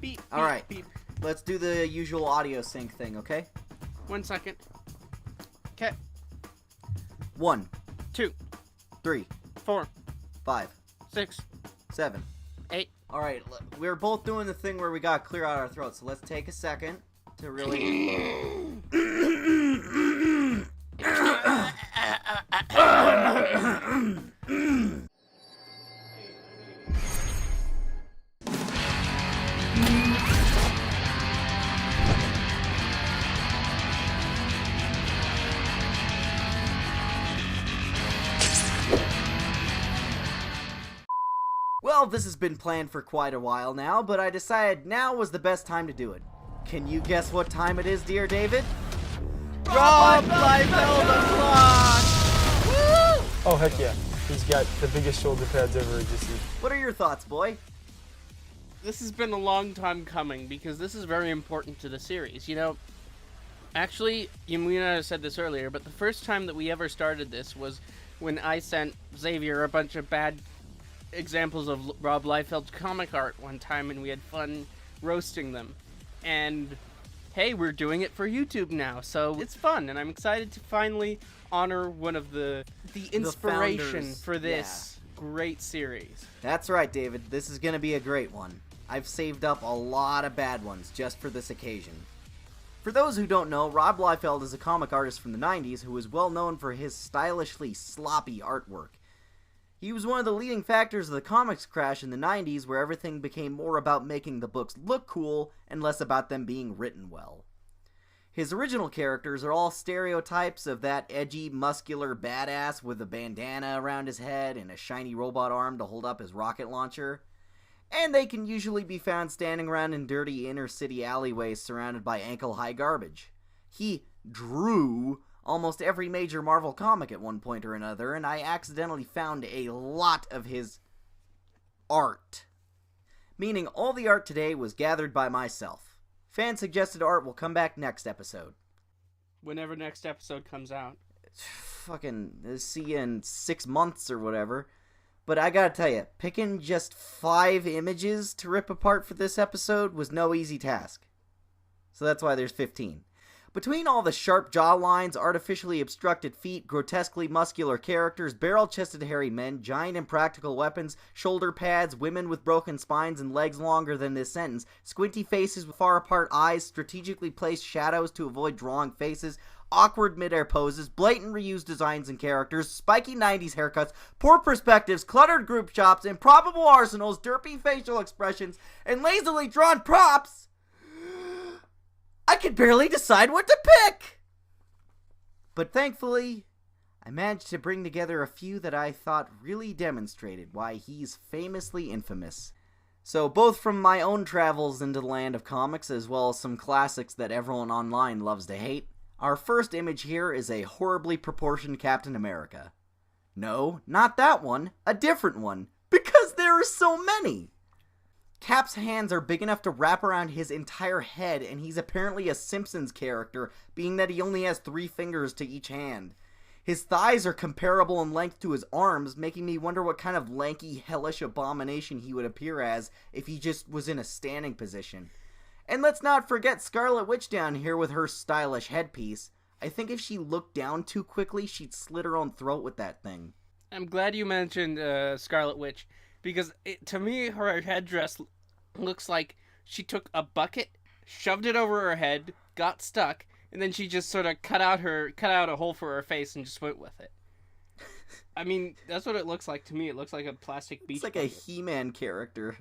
Beep, All right. beep. Let's do the usual audio sync thing, okay? 1 second. Okay. 1, 2, 3, 4, 5, 6, 7. 8. All right, we're both doing the thing where we gotta clear out our throats, so let's take a second to really... Well, this has been planned for quite a while now, but I decided now was the best time to do it. Can you guess what time it is, dear David? Rob Liefeld o'clock! Woo! Oh, heck yeah. He's got the biggest shoulder pads ever existed. What are your thoughts, boy? This has been a long time coming because this is very important to the series. You know, actually, you may not have said this earlier, but the first time that we ever started this was when I sent Xavier a bunch of bad examples of Rob Liefeld's comic art one time, and we had fun roasting them. And hey, we're doing it for YouTube now, so it's fun, and I'm excited to finally honor one of the inspiration founders, for this great series. That's right, David. This is gonna be a great one. I've saved up a lot of bad ones just for this occasion. For those who don't know, Rob Liefeld is a comic artist from the 90s who is well known for his stylishly sloppy artwork. He was one of the leading factors of the comics crash in the 90s, where everything became more about making the books look cool and less about them being written well. His original characters are all stereotypes of that edgy, muscular badass with a bandana around his head and a shiny robot arm to hold up his rocket launcher. And they can usually be found standing around in dirty inner-city alleyways surrounded by ankle-high garbage. He drew almost every major Marvel comic at one point or another, and I accidentally found a lot of his art. Meaning all the art today was gathered by myself. Fan-suggested art will come back next episode. Whenever next episode comes out. Fucking see you in 6 months or whatever. But I gotta tell you, picking just 5 images to rip apart for this episode was no easy task. So that's why there's 15. Between all the sharp jawlines, artificially obstructed feet, grotesquely muscular characters, barrel-chested hairy men, giant impractical weapons, shoulder pads, women with broken spines and legs longer than this sentence, squinty faces with far-apart eyes, strategically placed shadows to avoid drawing faces, awkward mid-air poses, blatant reused designs and characters, spiky 90s haircuts, poor perspectives, cluttered group shots, improbable arsenals, derpy facial expressions, and lazily drawn props, I could barely decide what to pick! But thankfully, I managed to bring together a few that I thought really demonstrated why he's famously infamous. So both from my own travels into the land of comics, as well as some classics that everyone online loves to hate, our first image here is a horribly proportioned Captain America. No, not that one, a different one, because there are so many! Cap's hands are big enough to wrap around his entire head, and he's apparently a Simpsons character, being that he only has 3 fingers to each hand. His thighs are comparable in length to his arms, making me wonder what kind of lanky, hellish abomination he would appear as if he just was in a standing position. And let's not forget Scarlet Witch down here with her stylish headpiece. I think if she looked down too quickly, she'd slit her own throat with that thing. I'm glad you mentioned Scarlet Witch, because to me, her headdress looks like she took a bucket, shoved it over her head, got stuck, and then she just sort of cut out a hole for her face and just went with it. I mean, that's what it looks like to me. It looks like a plastic beach. It's like bucket. a He-Man character.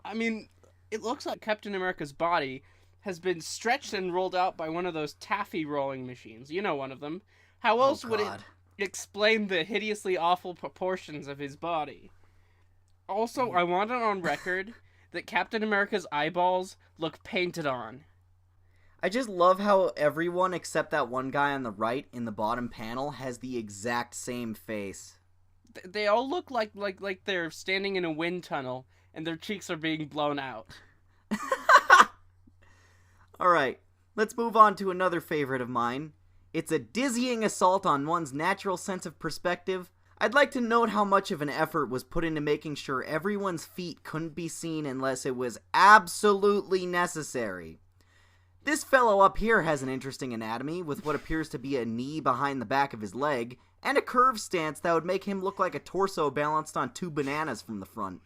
I mean, it looks like Captain America's body has been stretched and rolled out by one of those taffy rolling machines. You know, one of them. How else would it explain the hideously awful proportions of his body? Also, I want it on record that Captain America's eyeballs look painted on. I just love how everyone except that one guy on the right in the bottom panel has the exact same face. They all look like they're standing in a wind tunnel and their cheeks are being blown out. Alright, let's move on to another favorite of mine. It's a dizzying assault on one's natural sense of perspective. I'd like to note how much of an effort was put into making sure everyone's feet couldn't be seen unless it was absolutely necessary. This fellow up here has an interesting anatomy, with what appears to be a knee behind the back of his leg, and a curved stance that would make him look like a torso balanced on 2 bananas from the front.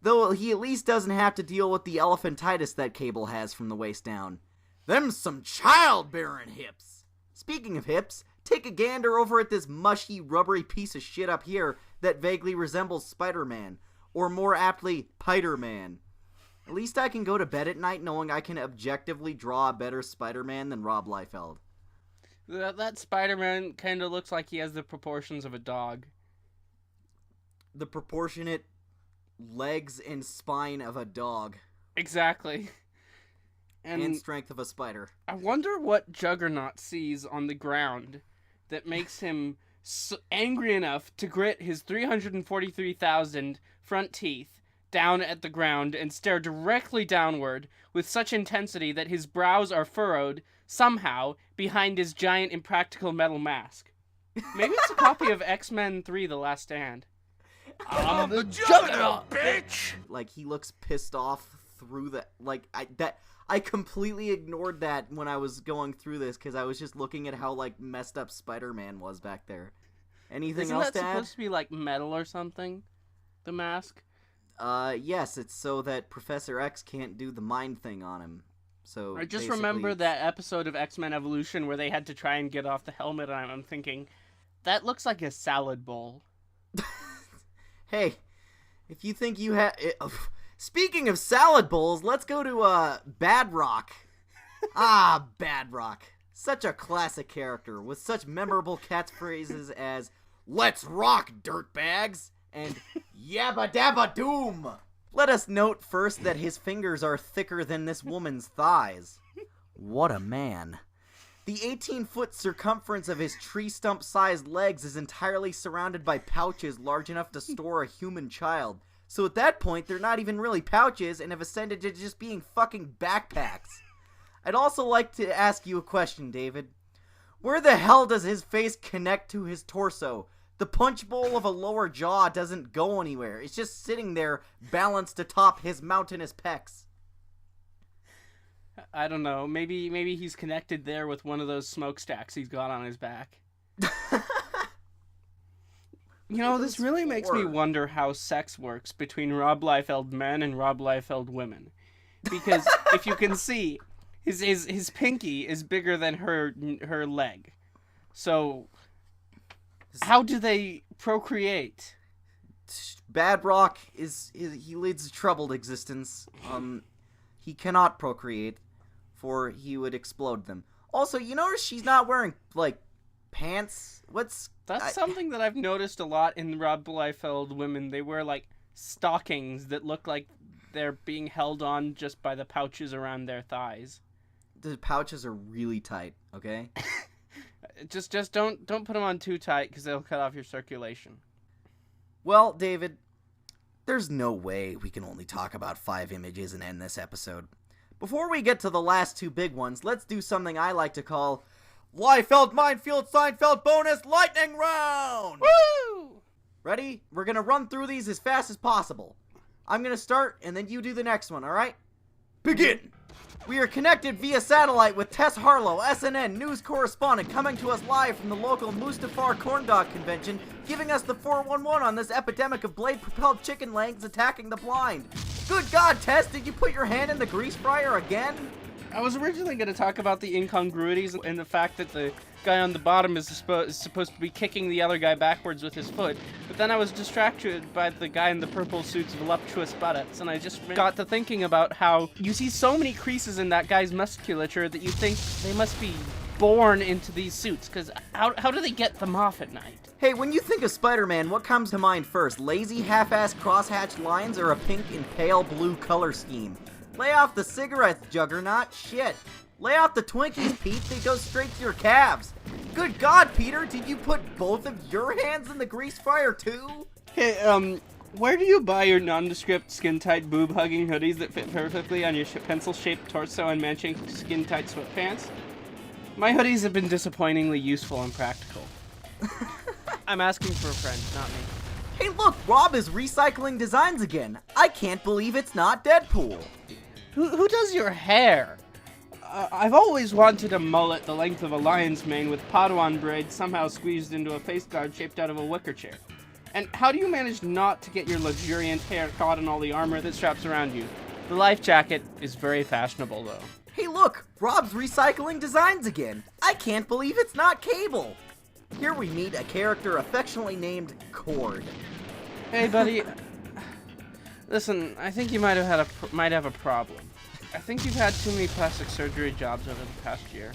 Though he at least doesn't have to deal with the elephantitis that Cable has from the waist down. Them's some childbearing hips! Speaking of hips, take a gander over at this mushy, rubbery piece of shit up here that vaguely resembles Spider-Man, or more aptly, Piter-Man. At least I can go to bed at night knowing I can objectively draw a better Spider-Man than Rob Liefeld. That Spider-Man kind of looks like he has the proportions of a dog. The proportionate legs and spine of a dog. Exactly. And strength of a spider. I wonder what Juggernaut sees on the ground that makes him angry enough to grit his 343,000 front teeth down at the ground and stare directly downward with such intensity that his brows are furrowed, somehow, behind his giant impractical metal mask. Maybe it's a copy of X-Men 3: The Last Stand. I'm the Juggernaut, bitch! Like, he looks pissed off through the... I completely ignored that when I was going through this, because I was just looking at how, like, messed up Spider-Man was back there. Anything else to add? Isn't that supposed to be, like, metal or something? The mask? Yes, it's so that Professor X can't do the mind thing on him. So I just remember that episode of X-Men Evolution where they had to try and get off the helmet, and I'm thinking, that looks like a salad bowl. Hey, if you think you have... Speaking of salad bowls, let's go to, Bad Rock. Bad Rock. Such a classic character, with such memorable catchphrases as, "Let's rock, dirtbags!" and "Yabba dabba doom!" Let us note first that his fingers are thicker than this woman's thighs. What a man. The 18-foot circumference of his tree stump-sized legs is entirely surrounded by pouches large enough to store a human child. So at that point, they're not even really pouches and have ascended to just being fucking backpacks. I'd also like to ask you a question, David. Where the hell does his face connect to his torso? The punch bowl of a lower jaw doesn't go anywhere. It's just sitting there, balanced atop his mountainous pecs. I don't know. Maybe he's connected there with one of those smokestacks he's got on his back. You know, this really makes me wonder how sex works between Rob Liefeld men and Rob Liefeld women. Because if you can see, his pinky is bigger than her leg. So how do they procreate? Bad Rock he leads a troubled existence. He cannot procreate, for he would explode them. Also, you notice she's not wearing, like, pants? That's something that I've noticed a lot in Rob Liefeld women. They wear, like, stockings that look like they're being held on just by the pouches around their thighs. The pouches are really tight, okay? Just don't put them on too tight, because they'll cut off your circulation. Well, David, there's no way we can only talk about 5 images and end this episode. Before we get to the last 2 big ones, let's do something I like to call Liefeld Minefield Seinfeld Bonus Lightning Round! Woo! Ready? We're gonna run through these as fast as possible. I'm gonna start, and then you do the next one, alright? Begin! We are connected via satellite with Tess Harlow, SNN news correspondent, coming to us live from the local Mustafar Corn Dog Convention, giving us the 411 on this epidemic of blade-propelled chicken legs attacking the blind. Good God, Tess, did you put your hand in the grease fryer again? I was originally going to talk about the incongruities and the fact that the guy on the bottom is supposed to be kicking the other guy backwards with his foot, but then I was distracted by the guy in the purple suit's voluptuous buttocks, and I just got to thinking about how you see so many creases in that guy's musculature that you think they must be born into these suits, because how do they get them off at night? Hey, when you think of Spider-Man, what comes to mind first? Lazy, half-assed cross-hatched lines or a pink and pale blue color scheme? Lay off the cigarettes, Juggernaut. Shit. Lay off the Twinkies, Pete. They go straight to your calves. Good God, Peter, did you put both of your hands in the grease fryer, too? Hey, where do you buy your nondescript, skin-tight, boob-hugging hoodies that fit perfectly on your pencil-shaped torso and matching skin-tight sweatpants? My hoodies have been disappointingly useful and practical. I'm asking for a friend, not me. Hey look, Rob is recycling designs again. I can't believe it's not Deadpool. Who does your hair? I've always wanted a mullet the length of a lion's mane with Padawan braids somehow squeezed into a face guard shaped out of a wicker chair. And how do you manage not to get your luxuriant hair caught in all the armor that straps around you? The life jacket is very fashionable, though. Hey look, Rob's recycling designs again. I can't believe it's not Cable. Here we meet a character affectionately named Cord. Hey, buddy. Listen, I think you might have a problem. I think you've had too many plastic surgery jobs over the past year.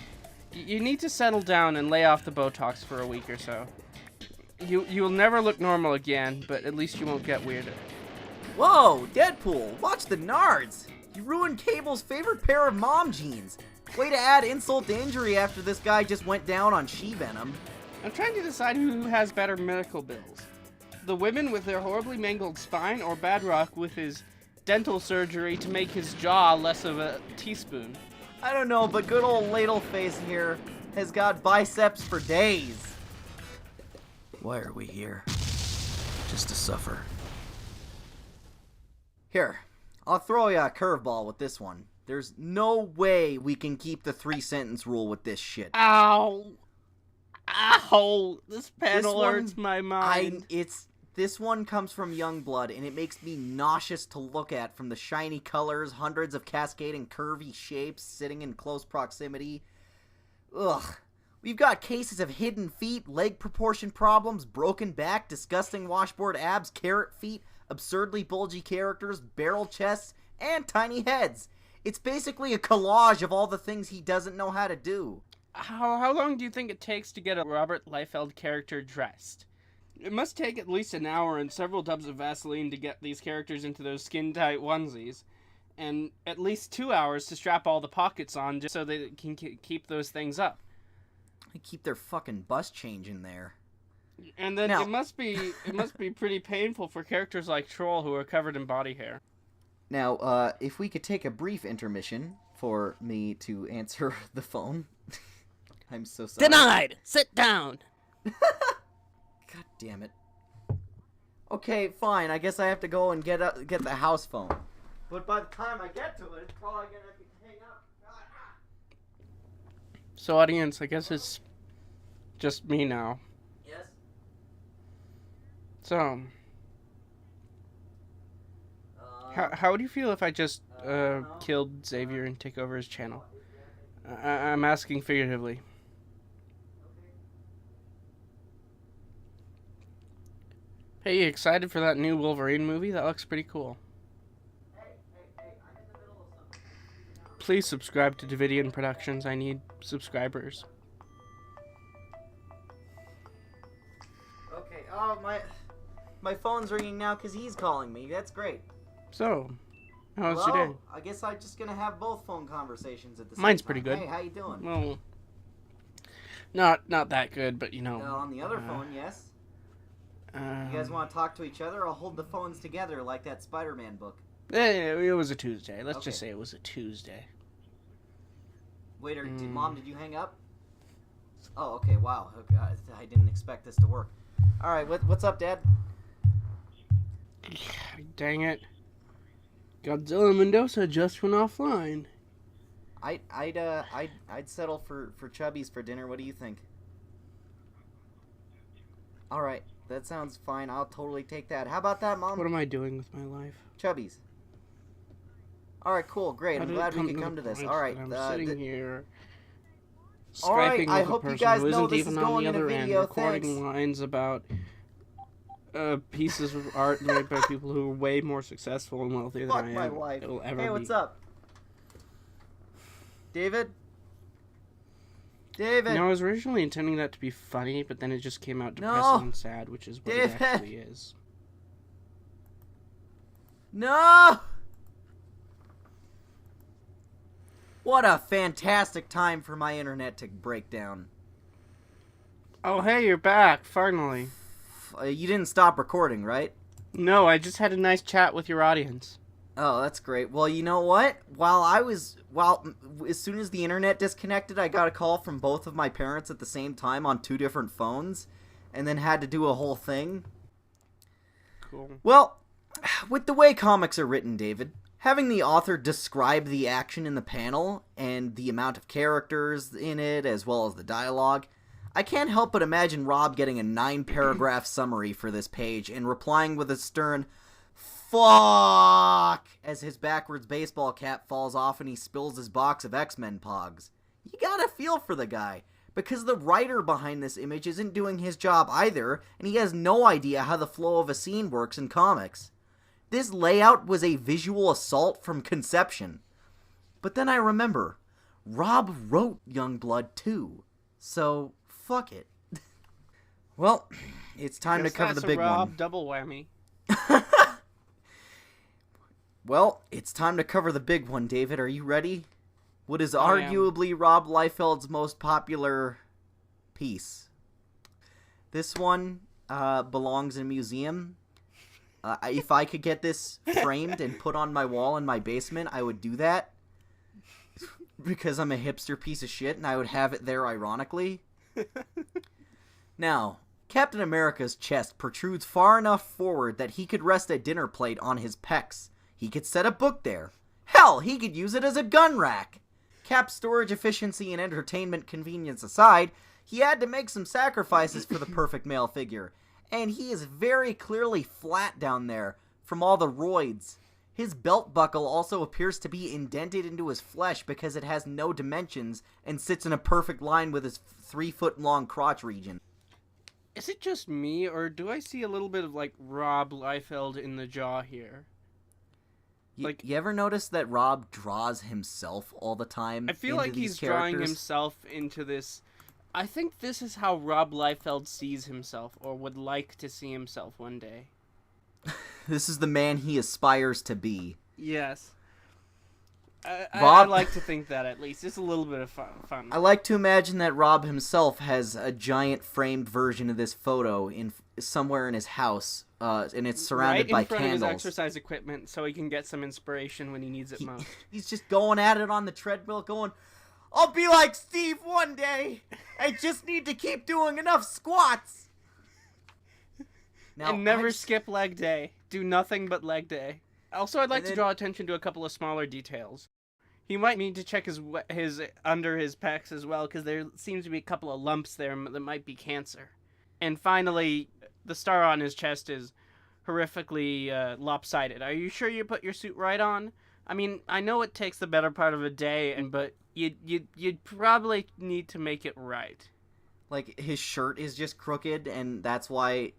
You need to settle down and lay off the Botox for a week or so. You'll never look normal again, but at least you won't get weirder. Whoa, Deadpool, watch the nards. You ruined Cable's favorite pair of mom jeans. Way to add insult to injury after this guy just went down on she-venom. I'm trying to decide who has better medical bills. The women with their horribly mangled spine, or Badrock with his dental surgery to make his jaw less of a teaspoon. I don't know, but good old Ladle Face here has got biceps for days. Why are we here? Just to suffer. Here, I'll throw you a curveball with this one. There's no way we can keep the 3-sentence rule with this shit. Ow! Ow! This panel hurts my mind. This one comes from Youngblood, and it makes me nauseous to look at from the shiny colors, hundreds of cascading curvy shapes sitting in close proximity. Ugh. We've got cases of hidden feet, leg proportion problems, broken back, disgusting washboard abs, carrot feet, absurdly bulgy characters, barrel chests, and tiny heads. It's basically a collage of all the things he doesn't know how to do. How long do you think it takes to get a Robert Liefeld character dressed? It must take at least an hour and several tubs of Vaseline to get these characters into those skin-tight onesies, and at least 2 hours to strap all the pockets on just so they can keep those things up. They keep their fucking bus change in there. And then Now, it must be pretty painful for characters like Troll who are covered in body hair. Now, if we could take a brief intermission for me to answer the phone. I'm so sorry. Denied! Sit down! God damn it. Okay, fine. I guess I have to go and get the house phone. But by the time I get to it, it's probably gonna hang up. So, audience, I guess it's just me now. Yes. So, how do you feel if I just killed Xavier and take over his channel? I'm asking figuratively. Hey, you excited for that new Wolverine movie? That looks pretty cool. Hey, I'm in the middle of something. Please subscribe to Davidian Productions. I need subscribers. Okay. Oh, my phone's ringing now because he's calling me. That's great. So, how's your day? I guess I'm just gonna have both phone conversations at the same Mine's time. pretty good. Hey, how you doing? Well, not that good, but you know. On the other phone, yes. You guys want to talk to each other? I'll hold the phones together like that Spider-Man book. It was a Tuesday. Let's Okay. just say it was a Tuesday. Waiter, Mom, did you hang up? Oh, okay, wow. Okay, I didn't expect this to work. All right, what's up, Dad? Dang it. GodzillaMendoza just went offline. I'd settle for Chubby's for dinner. What do you think? All right, that sounds fine. I'll totally take that. How about that, Mom? What am I doing with my life? Chubby's. All right, cool, great. I'm glad we could come to this. All right, I'm sitting here. All right, Skyping I with a hope you person guys who know isn't this even is on going the in a other end, video. recording Thanks. lines about pieces of art made by people who are way more successful and wealthier Fuck than my I am. life. It'll ever Hey, be. what's up? David? David? No, I was originally intending that to be funny, but then it just came out depressing No. and sad, which is what David. it actually is. No! What a fantastic time for my internet to break down. Oh, hey, you're back, finally. You didn't stop recording, right? No, I just had a nice chat with your audience. Oh, that's great. Well, you know what? As soon as the internet disconnected, I got a call from both of my parents at the same time on 2 different phones. and then had to do a whole thing. Cool. Well, with the way comics are written, David, having the author describe the action in the panel and the amount of characters in it, as well as the dialogue, I can't help but imagine Rob getting a 9-paragraph summary for this page and replying with a stern, "Fuck!" as his backwards baseball cap falls off and he spills his box of X-Men pogs. You gotta feel for the guy, because the writer behind this image isn't doing his job either, and he has no idea how the flow of a scene works in comics. This layout was a visual assault from conception. But then I remember, Rob wrote Youngblood too, so fuck it. Well, it's time to cover the big Rob one. Double whammy. Well, it's time to cover the big one, David. Are you ready? What is I am. arguably Rob Liefeld's most popular piece. This one belongs in a museum. If I could get this framed and put on my wall in my basement, I would do that. Because I'm a hipster piece of shit, and I would have it there ironically. Now, Captain America's chest protrudes far enough forward that he could rest a dinner plate on his pecs. He could set a book there. Hell, he could use it as a gun rack. Cap's storage efficiency and entertainment convenience aside, he had to make some sacrifices for the perfect male figure. And he is very clearly flat down there from all the roids. His belt buckle also appears to be indented into his flesh because it has no dimensions and sits in a perfect line with his 3-foot-long crotch region. Is it just me, or do I see a little bit of, like, Rob Liefeld in the jaw here? You ever notice that Rob draws himself all the time? I feel like he's drawing himself into this. I think this is how Rob Liefeld sees himself, or would like to see himself one day. This is the man he aspires to be. Yes. I Rob- like to think that, at least. It's a little bit of fun. I like to imagine that Rob himself has a giant framed version of this photo somewhere in his house, and it's surrounded by right in front candles. of his exercise equipment, so he can get some inspiration when he needs it most. He's just going at it on the treadmill, going, "I'll be like Steve one day. I just need to keep doing enough squats." Now, And never skip leg day. Do nothing but leg day. Also, I'd like to draw attention to a couple of smaller details. He might need to check his under his pecs as well, because there seems to be a couple of lumps there that might be cancer. And finally, the star on his chest is horrifically lopsided. Are you sure you put your suit right on? I mean, I know it takes the better part of a day, but you'd probably need to make it right. Like, his shirt is just crooked, and that's why...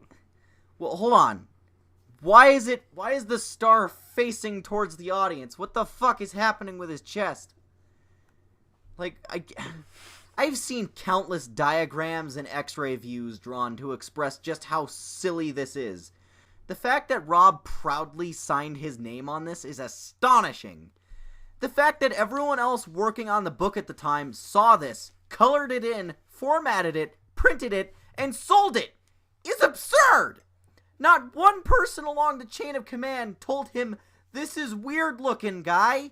Well, hold on. Why is the star facing towards the audience? What the fuck is happening with his chest? Like, I've seen countless diagrams and x-ray views drawn to express just how silly this is. The fact that Rob proudly signed his name on this is astonishing. The fact that everyone else working on the book at the time saw this, colored it in, formatted it, printed it, and sold it is absurd! Not one person along the chain of command told him, "This is weird looking, guy."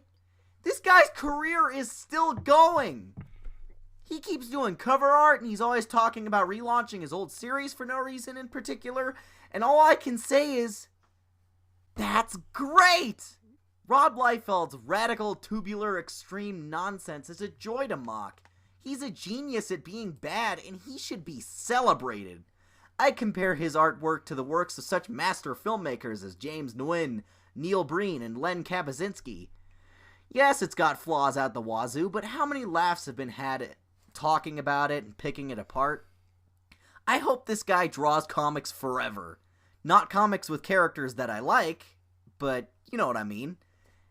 This guy's career is still going. He keeps doing cover art, and he's always talking about relaunching his old series for no reason in particular, and all I can say is, that's great! Rob Liefeld's radical, tubular, extreme nonsense is a joy to mock. He's a genius at being bad, and he should be celebrated. I compare his artwork to the works of such master filmmakers as James Nguyen, Neil Breen, and Len Kabaczynski. Yes, it's got flaws out the wazoo, but how many laughs have been had talking about it and picking it apart? I hope this guy draws comics forever. Not comics with characters that I like, but you know what I mean.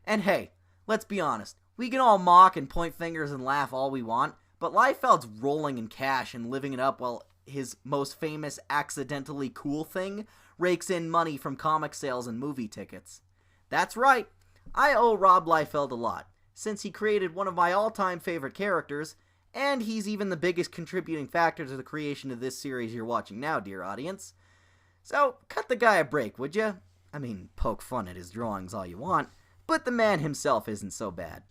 And hey, let's be honest, we can all mock and point fingers and laugh all we want, but Liefeld's rolling in cash and living it up while his most famous accidentally cool thing rakes in money from comic sales and movie tickets. That's right, I owe Rob Liefeld a lot, since he created one of my all-time favorite characters, and he's even the biggest contributing factor to the creation of this series you're watching now, dear audience. So, cut the guy a break, would ya? I mean, poke fun at his drawings all you want, but the man himself isn't so bad.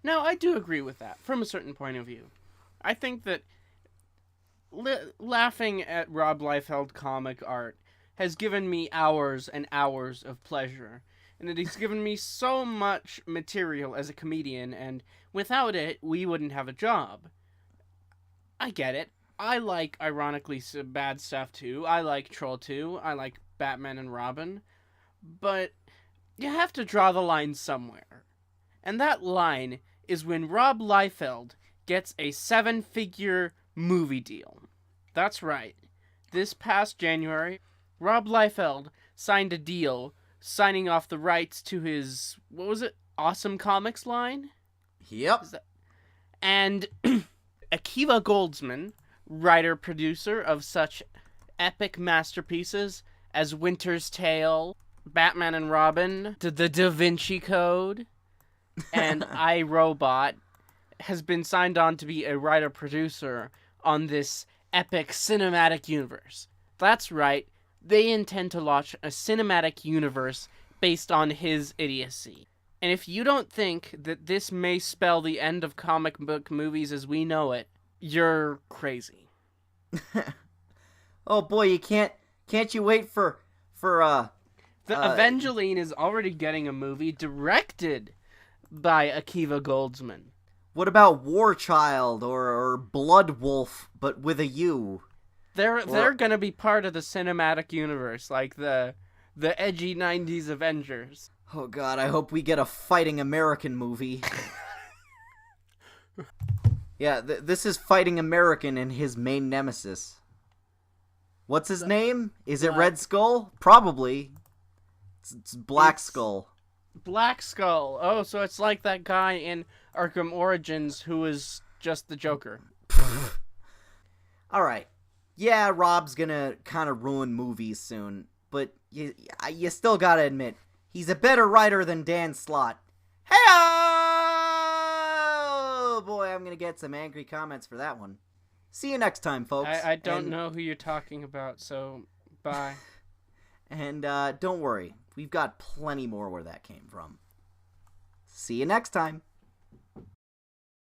Now, I do agree with that, from a certain point of view. I think that laughing at Rob Liefeld comic art has given me hours and hours of pleasure. And it has given me so much material as a comedian, and without it, we wouldn't have a job. I get it. I like, ironically, bad stuff too. I like Troll 2. I like Batman and Robin. But you have to draw the line somewhere. And that line is when Rob Liefeld gets a 7-figure movie deal. That's right. This past January, Rob Liefeld signed a deal signing off the rights to his, what was it, Awesome Comics line? Yep. And Akiva Goldsman, writer-producer of such epic masterpieces as Winter's Tale, Batman and Robin, The Da Vinci Code, and I, Robot, has been signed on to be a writer-producer on this epic cinematic universe. That's right, they intend to launch a cinematic universe based on his idiocy. And if you don't think that this may spell the end of comic book movies as we know it, you're crazy. Oh boy, you can't you wait for Evangeline is already getting a movie directed by Akiva Goldsman. What about War Child or Blood Wolf, but with a U? They're gonna be part of the cinematic universe, like the edgy 90s Avengers. Oh god, I hope we get a Fighting American movie. Yeah, this is Fighting American and his main nemesis. What's his name? Is it Red Skull? Probably. It's Black Skull. Black Skull. Oh, so it's like that guy in Arkham Origins who was just the Joker. Alright. Yeah, Rob's gonna kind of ruin movies soon, but you still gotta admit, he's a better writer than Dan Slott. Hey-oh! Boy, I'm gonna get some angry comments for that one. See you next time, folks. I don't know who you're talking about, so bye. And don't worry, we've got plenty more where that came from. See you next time.